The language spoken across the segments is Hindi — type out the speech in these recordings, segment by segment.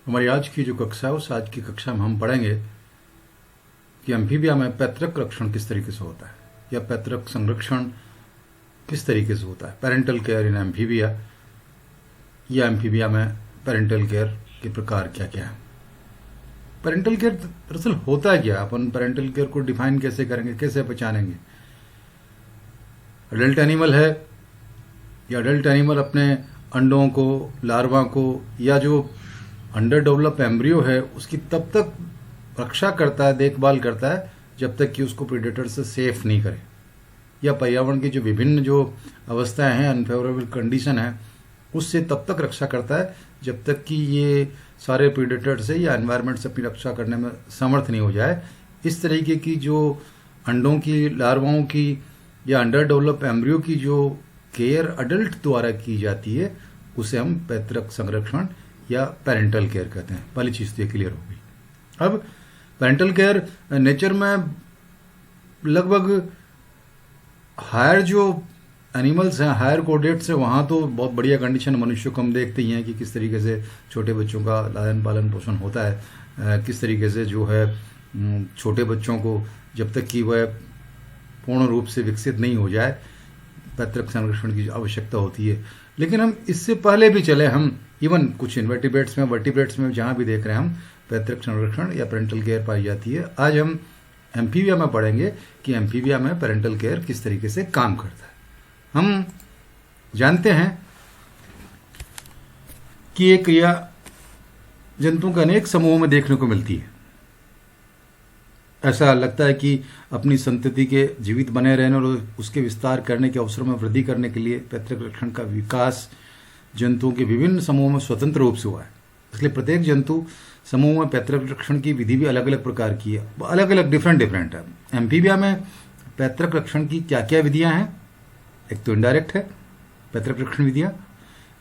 हमारी आज की जो कक्षा है उस आज की कक्षा में हम पढ़ेंगे कि एम्फीबिया में पैतृक रक्षण किस तरीके से होता है या पैतृक संरक्षण किस तरीके से होता है। पेरेंटल केयर इन एम्फीबिया या एम्फीबिया में पेरेंटल केयर के प्रकार क्या क्या है। पेरेंटल केयर दरअसल होता है क्या, अपन पेरेंटल केयर को डिफाइन कैसे करेंगे, कैसे पहचानेंगे। अडल्ट एनिमल है या अडल्ट एनिमल अपने अंडों को, लार्वा को या जो अंडर डेवलप एम्ब्रियो है उसकी तब तक रक्षा करता है, देखभाल करता है जब तक कि उसको प्रीडेटर से सेफ नहीं करे, या पर्यावरण की जो विभिन्न जो अवस्थाएं हैं, अनफेवरेबल कंडीशन है, उससे तब तक रक्षा करता है जब तक कि ये सारे प्रीडेटर से या एनवायरनमेंट से अपनी रक्षा करने में समर्थ नहीं हो जाए। इस तरीके की जो अंडों की, लार्वाओं की या अंडर डेवलप एम्ब्रियो की जो केयर अडल्ट द्वारा की जाती है उसे हम पैतृक संरक्षण या पेरेंटल केयर कहते हैं। पहली चीज तो ये क्लियर होगी। अब पेरेंटल केयर नेचर में लगभग हायर जो एनिमल्स हैं, हायर कोऑर्डिनेट्स हैं, वहाँ तो बहुत बढ़िया कंडीशन मनुष्य को हम देखते ही हैं कि किस तरीके से छोटे बच्चों का लालन पालन पोषण होता है, किस तरीके से जो है छोटे बच्चों को जब तक कि वह पूर्ण रूप से विकसित नहीं हो जाए पैतृक संरक्षण की आवश्यकता होती है। लेकिन हम इससे पहले भी चले, हम इवन कुछ इन्वर्टिब्रेट्स में, वर्टिब्रेट्स में जहाँ भी देख रहे हैं हम पैतृक संरक्षण या पेरेंटल केयर पाई जाती है। आज हम एम्फीबिया में पढ़ेंगे कि एम्फीबिया में पेरेंटल केयर किस तरीके से काम करता है। हम जानते हैं कि ये क्रिया जंतुओं के अनेक समूहों में देखने को मिलती है। ऐसा लगता है कि अपनी संतति के जीवित बने रहने और उसके विस्तार करने के अवसरों में वृद्धि करने के लिए पैतृक रक्षण का विकास जंतुओं के विभिन्न समूहों में स्वतंत्र रूप से हुआ है। इसलिए प्रत्येक जंतु समूह में पैतृक रक्षण की विधि भी अलग अलग प्रकार की है, अलग अलग डिफरेंट है। एम्फीबिया में पैतृक रक्षण की क्या क्या विधियां हैं। एक तो इनडायरेक्ट है पैतृक रक्षण विधियां।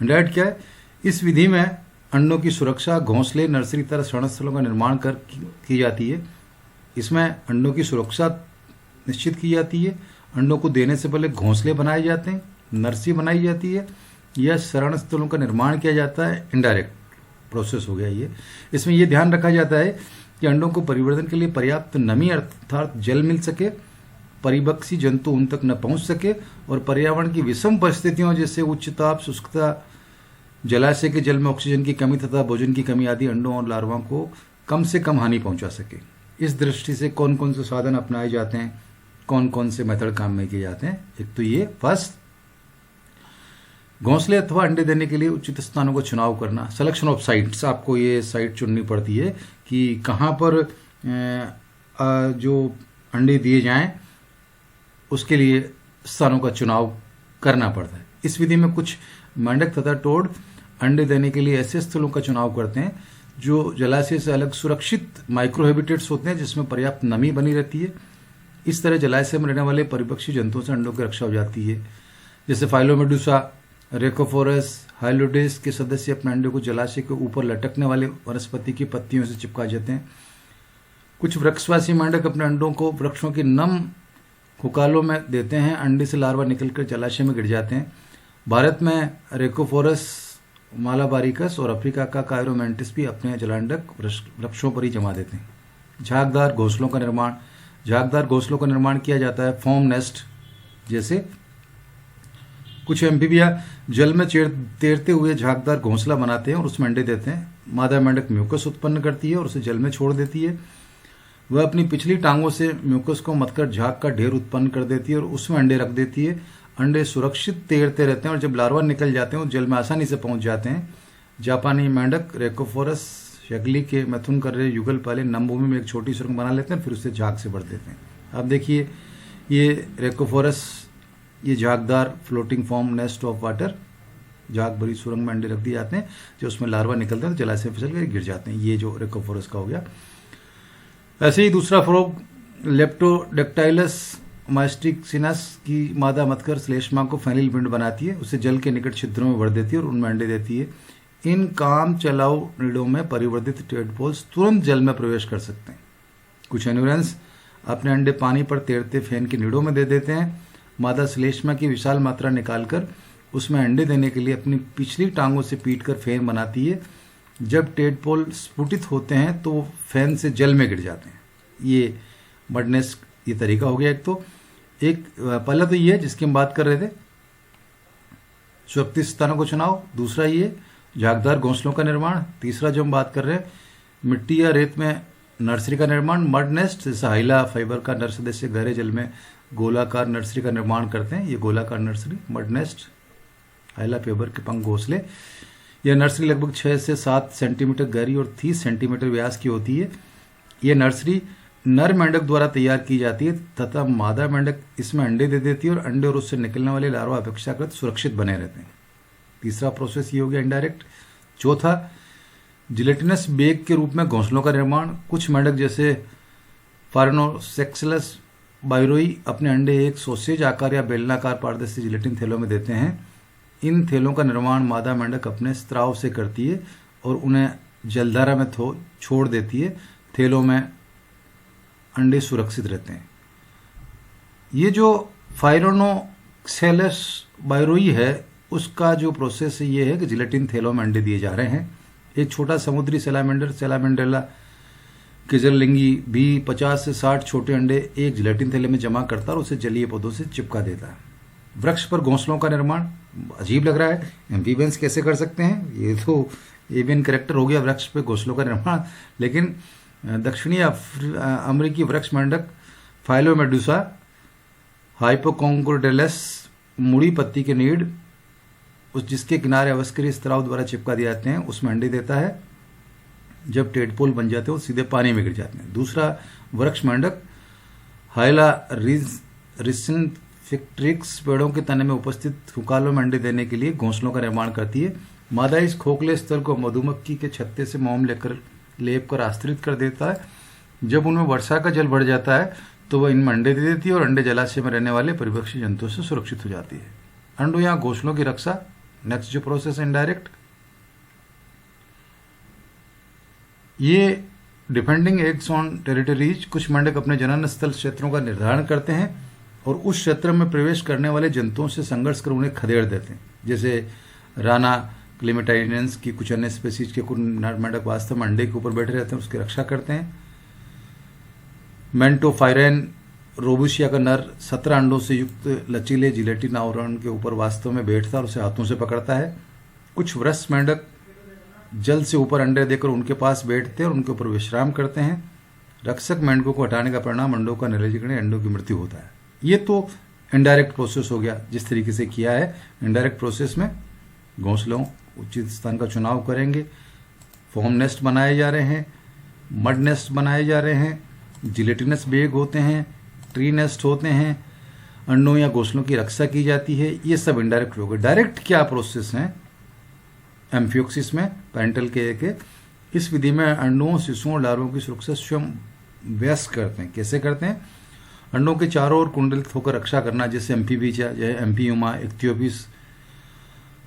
इनडायरेक्ट क्या है? इस विधि में अंडों की सुरक्षा घोंसले, नर्सरी तरह शरण स्थलों का निर्माण कर की जाती है। इसमें अंडों की सुरक्षा निश्चित की जाती है। अंडों को देने से पहले घोंसले बनाए जाते हैं, नर्सरी बनाई जाती है या शरण स्थलों का निर्माण किया जाता है। इनडायरेक्ट प्रोसेस हो गया ये। इसमें यह ध्यान रखा जाता है कि अंडों को परिवर्धन के लिए पर्याप्त नमी अर्थात जल मिल सके, परिपक्वी जंतु उन तक न पहुंच सके और पर्यावरण की विषम परिस्थितियों जैसे उच्च ताप, शुष्कता, जलाशय के जल में ऑक्सीजन की कमी तथा भोजन की कमी आदि अंडों और लार्वा को कम से कम हानि पहुंचा सके। इस दृष्टि से कौन कौन से साधन अपनाए जाते हैं, कौन कौन से मेथड काम में किए जाते हैं। एक तो ये फर्स्ट, घोंसले अथवा अंडे देने के लिए उचित स्थानों का चुनाव करना, सिलेक्शन ऑफ साइट्स। आपको ये साइट चुननी पड़ती है कि कहाँ पर जो अंडे दिए जाएं उसके लिए स्थानों का चुनाव करना पड़ता है। इस विधि में कुछ मेंढक तथा टोड अंडे देने के लिए ऐसे स्थलों का चुनाव करते हैं जो जलाशय से अलग सुरक्षित माइक्रो हैबिटेट्स होते हैं जिसमें पर्याप्त नमी बनी रहती है। इस तरह जलाशय में रहने वाले परिपक्षी जंतुओं से अंडों की रक्षा हो जाती है। जैसे फाइलोमेडुसा, रेकोफोरस, हाइलोडेस के सदस्य अपने अंडे को जलाशय के ऊपर लटकने वाले वनस्पति की पत्तियों से चिपका जाते हैं। कुछ वृक्षवासी मेंढक अपने अंडों को वृक्षों की नम खुकालों में देते हैं। अंडे से लार्वा निकलकर जलाशय में गिर जाते हैं। भारत में रेकोफोरस, मालाबारिकस और अफ्रीका का कायरोमेंटिस भी अपने जलांडक वृक्षों पर ही जमा देते हैं। झागदार घोंसलों का निर्माण, झागदार घोंसलों का निर्माण किया जाता है फॉर्म नेस्ट जैसे। कुछ एम्फीबिया जल में तैरते हुए झागदार घोंसला बनाते हैं और उसमें अंडे देते हैं। मादा मेंढक म्यूकस उत्पन्न करती है और उसे जल में छोड़ देती है। वह अपनी पिछली टांगों से म्यूकस को मथकर झाग का ढेर उत्पन्न कर देती है और उसमें अंडे रख देती है। अंडे सुरक्षित तैरते रहते हैं और जब लार्वा निकल जाते हैं वो जल में आसानी से पहुंच जाते हैं। जापानी मेंढक रेकोफोरस शगली के मैथुन कर रहे युगल पहले नम भूमि में एक छोटी सुरंग बना लेते हैं, फिर उसे झाग से भर देते हैं। अब देखिए ये रेकोफोरस, ये झागदार floating foam nest of water, झाग भरी सुरंग में अंडे रख दिए जाते हैं। जो उसमें लार्वा निकलते हैं जलाशय में फिसल कर गिर जाते हैं। ये जो रेकोफोरस का हो गया। ऐसे ही दूसरा फ्रॉग लेप्टोडेक्टाइलस मास्टिकसिनस की मादा मथकर श्लेष्मा को फैनिल पिंड बनाती है, उसे जल के निकट छिद्रों में भर देती है और उनमें अंडे देती है। इन काम चलाऊ निडों में परिवर्तित टेडपोल्स तुरंत जल में प्रवेश कर सकते हैं। कुछ एन्यूरेंस अपने अंडे पानी पर तैरते फैन के निडों में दे देते हैं। मादा श्लेष्मा की विशाल मात्रा निकालकर उसमें अंडे देने के लिए अपनी पिछली टांगों से पीटकर फैन बनाती है जब टेडपोल स्फुटित होते हैं तो वो फैन से जल में गिर जाते हैं। ये मड नेस्ट ये तरीका हो गया। एक पहला तो ये है जिसकी हम बात कर रहे थे, सुरक्षित स्थानों को चुनाव। दूसरा ये झागदार घोंसलों का निर्माण। तीसरा जो हम बात कर रहे हैं, मिट्टी या रेत में नर्सरी का निर्माण। मड नेस्ट जैसे हाइला फाइबर का नर सदस्य गहरे जल में गोलाकार नर्सरी का निर्माण करते हैं। ये गोलाकार नर्सरी मड नेस्ट, हाइला फाइबर के पंख घोंसले। यह नर्सरी लगभग 6 से 7 सेंटीमीटर गहरी और 30 सेंटीमीटर व्यास की होती है। यह नर्सरी नर मेंढक द्वारा तैयार की जाती है तथा मादा मेंढक इसमें अंडे दे देती है और अंडे और उससे निकलने वाले लार्वा अपेक्षाकृत सुरक्षित बने रहते हैं। तीसरा प्रोसेस ये हो गया इनडायरेक्ट। चौथा, जिलेटिनस बेग के रूप में घोंसलों का निर्माण। कुछ मेंढक जैसे फारेनोसेक्सलस बायरोई अपने अंडे एक सॉसेज आकार या बेलनाकार पारदर्शी जिलेटिन थैलों में देते हैं। इन थैलों का निर्माण मादा मेंढक अपने स्त्राव से करती है और उन्हें जलधारा में छोड़ देती है। थैलों में अंडे सुरक्षित रहते हैं। ये जो फायरोनोसेक्सलस बायरोई है उसका जो प्रोसेस ये है कि जिलेटिन थैलों में अंडे दिए जा रहे हैं। एक छोटा समुद्री सैलामेंडर सैलामेंडेला किजरलिंगी भी 50 से 60 छोटे अंडे एक जिलेटिन थैले में जमा करता है और उसे जलीय पौधों से चिपका देता है। वृक्ष पर घोंसलों का निर्माण। अजीब लग रहा है, एम्फीबियंस कैसे कर सकते हैं? ये तो एवियन कैरेक्टर हो गया वृक्ष पर घोंसलों का निर्माण। लेकिन दक्षिणी अमेरिकी वृक्ष मेंढक फाइलोमेडुसा हाइपोकॉन्कोडेलस मुड़ी पत्ती के नीड उस जिसके किनारे अवस्करी स्त्राव द्वारा चिपका दिए जाते हैं उसमें अंडे देता है। जब टेडपोल बन जाते हैं वो सीधे पानी में गिर जाते हैं। दूसरा वृक्ष मेंढक हाइला रिसिनफिक्ट्रिक्स पेड़ों के तने में उपस्थित हुकालों में अंडे देने के लिए घोंसलों का निर्माण करती है। मादा इस खोखले स्तर को मधुमक्खी के छत्ते से मोम लेप कर आस्तरित कर देता है। जब उनमें वर्षा का जल बढ़ जाता है तो वह इनमें अंडे दे देती है और अंडे जलाशय में रहने वाले परिपक्षी जंतुओं से सुरक्षित हो जाती है। अंडों या घोंसलों की रक्षा। नेक्स्ट जो प्रोसेस है इनडायरेक्ट, ये डिफेंडिंग एग्स ऑन टेरिटरीज। कुछ मेंढक अपने जनन स्थल क्षेत्रों का निर्धारण करते हैं और उस क्षेत्र में प्रवेश करने वाले जंतुओं से संघर्ष कर उन्हें खदेड़ देते हैं। जैसे राना क्लेमेटाइडेंस की कुछ अन्य स्पीसीज के कुछ मेंढक वास्तव में अंडे के ऊपर बैठे रहते हैं, उसकी रक्षा करते हैं। मेंटोफायरेन रोबुशिया का नर 17 अंडों से युक्त लचीले जिलेटिन आवरण के ऊपर वास्तव में बैठता है और उसे हाथों से पकड़ता है। कुछ वृक्ष मेंढक जल से ऊपर अंडे देकर उनके पास बैठते हैं और उनके ऊपर विश्राम करते हैं। रक्षक मेंढकों को हटाने का परिणाम अंडों का निर्जलीकरण, अंडों की मृत्यु होता है। ये तो इनडायरेक्ट प्रोसेस हो गया जिस तरीके से किया है। इनडायरेक्ट प्रोसेस में घोंसलों उचित स्थान का चुनाव करेंगे, फॉर्म नेस्ट बनाए जा रहे हैं, मड नेस्ट बनाए जा रहे हैं, जिलेटिनस बेग होते हैं, ट्री नेस्ट होते हैं, अंडों या घोंसलों की रक्षा की जाती है। ये सब इनडायरेक्ट हो गए। डायरेक्ट क्या प्रोसेस हैं एम्फियोक्सिस में पेरेंटल केयर के। इस विधि में अंडों, शिशुओं, लार्वों की सुरक्षा स्वयं व्यस्त करते हैं। कैसे करते हैं? अंडों के चारों ओर कुंडलित होकर रक्षा करना, जैसे एम्फीबीजा, एम्फीयुमा, इक्थियोपिस,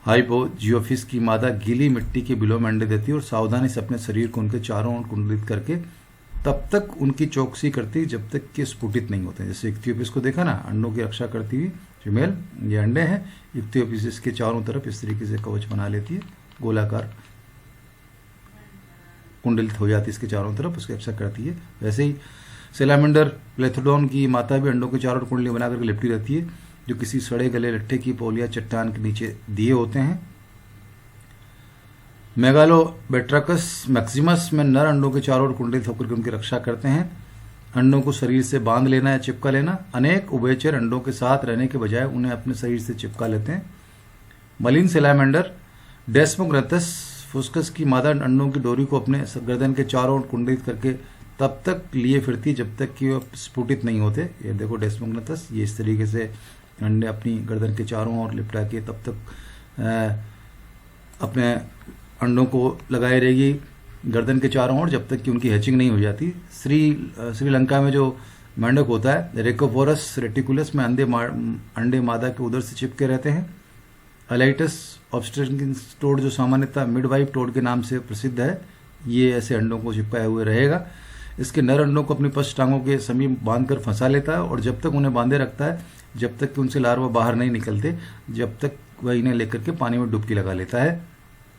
हाइपोजियोफिस की मादा गीली मिट्टी के बिलों में अंडे देती है और सावधानी से अपने शरीर को उनके चारों ओर कुंडलित करके तब तक उनकी चौकसी करती है जब तक कि स्फुटित नहीं होते। जैसे इक्थियोपिस को देखा ना, अंडों की रक्षा करती हुई फीमेल, ये अंडे हैं। इक्थियोपिस इसके चारों तरफ इस तरीके से कवच बना लेती है, गोलाकार कुंडलित हो जाती है इसके चारों तरफ, उसकी रक्षा करती है। वैसे ही सेलामेंडर प्लेथोडोन की माता भी अंडों के चारों ओर कुंडली बनाकर लिपटी रहती है, जो किसी सड़े गले लट्ठे की पोल या चट्टान के नीचे दिए होते हैं। मेगालोबेट्राकस मैक्सिमस में नर अंडों के चारों ओर कुंडलित होकर उनकी रक्षा करते हैं। अंडों को शरीर से बांध लेना या चिपका लेना। अनेक उभयचर अंडों के साथ रहने के बजाय उन्हें अपने शरीर से चिपका लेते हैं। मलिन सेलामेंडर डेस्मोग्नाथस फुस्कस की मादा अंडों की डोरी को अपने गर्दन के चारों ओर कुंडलित करके तब तक लिए फिरती जब तक कि वह स्फुटित नहीं होते। ये देखो डेस्मोग्नाथस, ये इस तरीके से अंडे अपनी गर्दन के चारों ओर लिपटा के तब तक अपने अंडों को लगाए रहेगी गर्दन के चारों ओर जब तक कि उनकी हैचिंग नहीं हो जाती। श्रीलंका में जो मेंढक होता है रेकोफोरस रेटिकुलस में अंडे मादा के उदर से चिपके रहते हैं। अलाइटस ऑब्स्टेट्रिकिस टोड जो सामान्यतः मिडवाइफ टोड के नाम से प्रसिद्ध है, ये ऐसे अंडों को चिपकाए हुए रहेगा। इसके नर अंडों को अपनी पश्च टांगों के समीप बांधकर फंसा लेता है और जब तक उन्हें बांधे रखता है जब तक कि उनसे लार्वा बाहर नहीं निकलते, जब तक वह इन्हें लेकर के पानी में डुबकी लगा लेता है।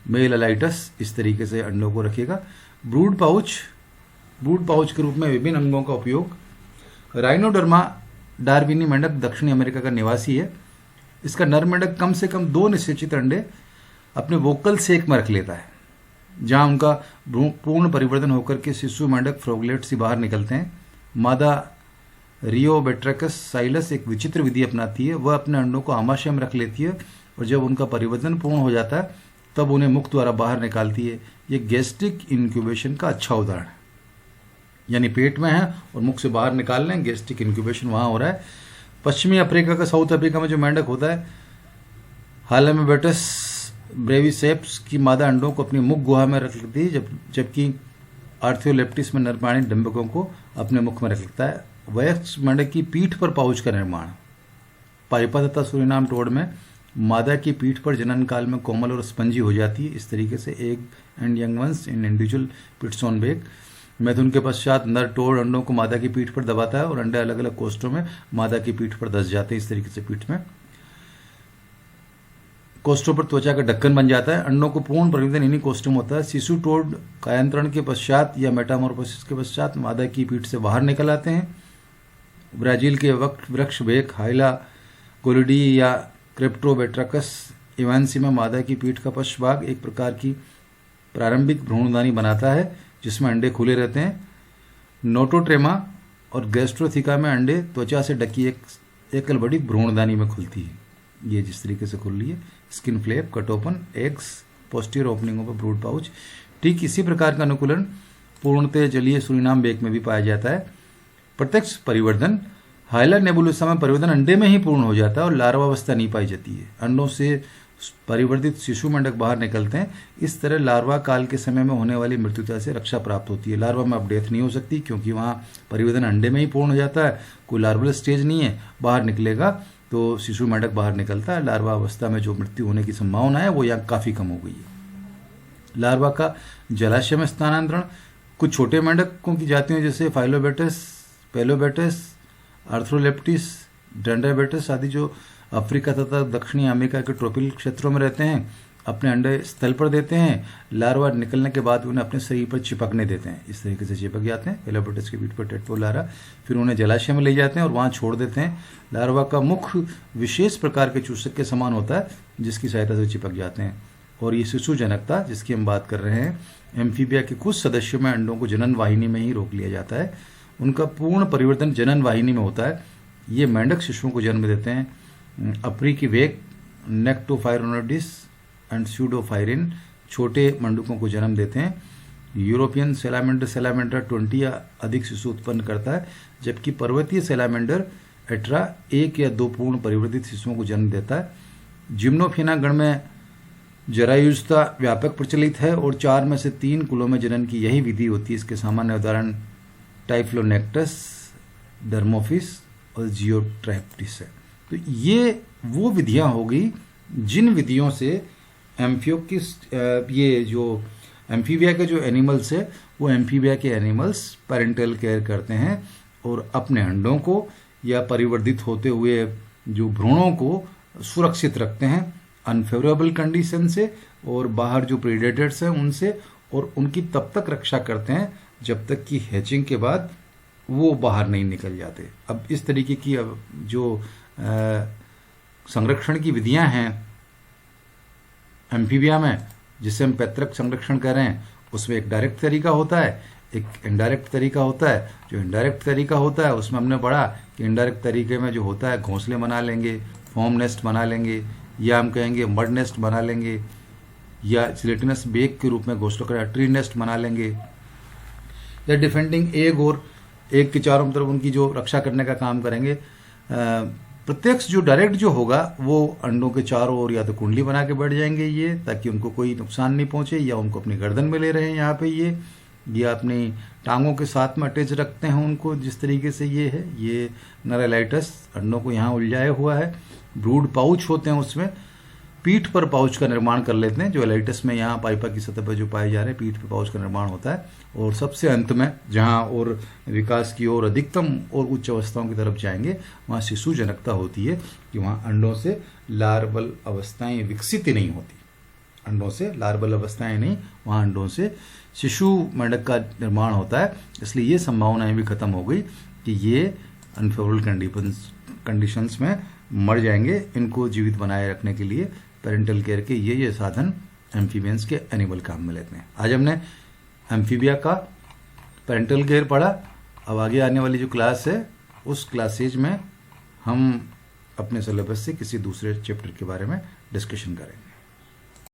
मेल अलाइटस इस तरीके से अंडों को रखेगा। ब्रूड पाउच के रूप में विभिन्न अंगों का उपयोग। राइनोडर्मा डार्विनी मेंढक दक्षिणी अमेरिका का निवासी है। इसका नर मेंढक कम से कम 2 निषेचित अंडे अपने वोकल सेक में रख लेता है, जहां उनका पूर्ण परिवर्तन होकर के शिशु मेंढक फ्रॉगलेट से बाहर निकलते हैं। मादा रियोबेट्रैकस साइलस एक विचित्र विधि अपनाती है। वह अपने अंडों को आमाशय में रख लेती है और जब उनका परिवर्तन पूर्ण हो जाता है तब उन्हें मुख द्वारा बाहर निकालती है। यह गैस्ट्रिक इंक्यूबेशन का अच्छा उदाहरण है, यानी पेट में है और मुख से बाहर निकाल लें, गैस्ट्रिक इंक्यूबेशन वहां हो रहा है। पश्चिमी अफ्रीका का, साउथ अफ्रीका में जो मेंढक होता है हालामेबेटस ब्रेविसेप्स की मादा अंडों को अपनी मुख गुहा में रख लेती है, जबकि आर्थ्योलेप्टिस में नर प्राणी डिंबकों को अपने मुख में रख लेता है। वयस्क मेंढक की पीठ पर पाउच का निर्माण। पाइपा तथा सूरीनाम टोड में मादा की पीठ पर जनन काल में कोमल और स्पंजी हो जाती है। इस तरीके से egg and young ones in individual pits on back. मैथुन के पश्चात नर टोड अंडों को मादा की पीठ पर दबाता है और अंडे अलग अलग कोष्ठों में मादा की पीठ पर धस जाते हैं। इस तरीके से पीठ में कोष्ठों पर त्वचा का ढक्कन बन जाता है। अंडों को पूर्ण परिवर्तन इन्हीं कोष्ठों में होता है। शिशु टोड कायांतरण के पश्चात या मेटामॉर्फोसिस के पश्चात मादा की पीठ से बाहर निकल आते हैं। ब्राजील के वृक्ष बेक हाइला कोलिडी या क्रिप्टोबेट्रकस इवांसी में मादा की पीठ का पश्च भाग एक प्रकार की प्रारंभिक भ्रूणदानी बनाता है जिसमें अंडे खुले रहते हैं। नोटोट्रेमा और गैस्ट्रोथिका में अंडे त्वचा से ढकी एक एकल बड़ी भ्रूणदानी में खुलती है। ये जिस तरीके से खुल रही है, skin flap, cut open, eggs, posterior opening of brood pouch. ठीक इसी प्रकार का अनुकूलन पूर्णतः जलीय सूरीनाम बेक में भी पाया जाता है। प्रत्यक्ष परिवर्तन हाइला नेबुलोसा में परिवर्तन अंडे में ही पूर्ण हो जाता है और लार्वावस्था नहीं पाई जाती है। अंडों से परिवर्तित शिशु मेंढक बाहर निकलते हैं। इस तरह लार्वा काल के समय में होने वाली मृत्युता से रक्षा प्राप्त होती है। लार्वा में अब डेथ नहीं हो सकती क्योंकि वहां परिवर्तन अंडे में ही पूर्ण हो जाता है, कोई लार्वल स्टेज नहीं है। बाहर निकलेगा तो शिशु मेंढक बाहर निकलता है। लार्वा अवस्था में जो मृत्यु होने की संभावना है वो यहाँ काफी कम हो गई है। लार्वा का जलाशय में स्थानांतरण। कुछ छोटे मेंढकों की जातियों जैसे फाइलोबेटस, पेलोबेटस, आर्थ्रोलेप्टिस, डेंड्राबेटस आदि जो अफ्रीका तथा दक्षिणी अमेरिका के ट्रॉपिकल क्षेत्रों में रहते हैं अपने अंडे स्थल पर देते हैं। लार्वा निकलने के बाद उन्हें अपने शरीर पर चिपकने देते हैं। इस तरीके से चिपक जाते हैं पेलोबेटस के पीठ पर टेटपो लारा। फिर उन्हें जलाशय में ले जाते हैं और वहां छोड़ देते हैं। लार्वा का मुख विशेष प्रकार के चूसक के समान होता है जिसकी सहायता से चिपक जाते हैं। और ये शिशु जनकता जिसकी हम बात कर रहे हैं, एम्फीबिया के कुछ सदस्यों में अंडों को जनन वाहिनी में ही रोक लिया जाता है। उनका पूर्ण परिवर्तन जनन वाहिनी में होता है। ये मेंढक शिशुओं को जन्म देते हैं। अफ्रीकी वेक, नेक्टोफायरोनोडिस एंड स्यूडोफायरिन छोटे मेंढकों को जन्म देते हैं। यूरोपियन सैलामेंडर 20 या अधिक शिशु उत्पन्न करता है, जबकि पर्वतीय सैलामेंडर एट्रा 1 या 2 पूर्ण परिवर्तित शिशुओं को जन्म देता है। जिम्नोफिना गण में जरायुजता व्यापक प्रचलित है और 4 में से 3 कुलों में जनन की यही विधि होती है। इसके सामान्य उदाहरण टाइफ्लोनेक्टस, डर्मोफिस और जियोट्रैप्टिस है। तो ये वो विधियां हो गई जिन विधियों से ये जो एम्फीबिया के जो एनिमल्स है वो एम्फीबिया के एनिमल्स पेरेंटल केयर करते हैं और अपने अंडों को या परिवर्तित होते हुए जो भ्रूणों को सुरक्षित रखते हैं अनफेवरेबल कंडीशन से और बाहर जो प्रेडेटर्स हैं उनसे, और उनकी तब तक रक्षा करते हैं जब तक कि हैचिंग के बाद वो बाहर नहीं निकल जाते। अब इस तरीके की जो संरक्षण की विधियां हैं एम्फीबिया में, जिसे हम पैतृक संरक्षण कह रहे हैं, उसमें एक डायरेक्ट तरीका होता है, एक इनडायरेक्ट तरीका होता है। जो इनडायरेक्ट तरीका होता है उसमें हमने पढ़ा कि इनडायरेक्ट तरीके में जो होता है घोंसले बना लेंगे, फॉर्म नेस्ट बना लेंगे, या हम कहेंगे मड नेस्ट बना लेंगे, या जिलेटिनस बेक के रूप में घोंसलों का ट्री नेस्ट बना लेंगे, या डिफेंडिंग एग और एग के चारों तरफ उनकी जो रक्षा करने का काम करेंगे। प्रत्यक्ष जो डायरेक्ट जो होगा वो अंडों के चारों ओर या तो कुंडली बना के बैठ जाएंगे ये, ताकि उनको कोई नुकसान नहीं पहुंचे, या उनको अपनी गर्दन में ले रहे हैं यहाँ पे ये, या अपनी टांगों के साथ में अटैच रखते हैं उनको। जिस तरीके से ये है, ये नरेलाइटस अंडों को यहाँ उलझाया हुआ है। ब्रूड पाउच होते हैं, उसमें पीठ पर पाउच का निर्माण कर लेते हैं। जो एलाइटस में यहाँ पाइपा की सतह पर जो पाए जा रहे हैं, पीठ पर पाउच का निर्माण होता है। और सबसे अंत में जहाँ और विकास की ओर अधिकतम और उच्च अवस्थाओं की तरफ जाएंगे वहाँ शिशु जनकता होती है कि वहाँ अंडों से लार्वल अवस्थाएं विकसित ही नहीं होती। अंडों से, लार्वल अवस्थाएं नहीं, वहाँ अंडों से शिशु मेंढक का निर्माण होता है। इसलिए ये संभावनाएं भी खत्म हो गई कि ये अनफेवरेबल कंडीशंस में मर जाएंगे। इनको जीवित बनाए रखने के लिए पेरेंटल केयर के ये साधन एम्फीबियंस के एनिमल काम में लेते हैं। आज हमने एम्फीबिया का पेरेंटल केयर पढ़ा। अब आगे आने वाली जो क्लास है उस क्लासेज में हम अपने सिलेबस से किसी दूसरे चैप्टर के बारे में डिस्कशन करेंगे।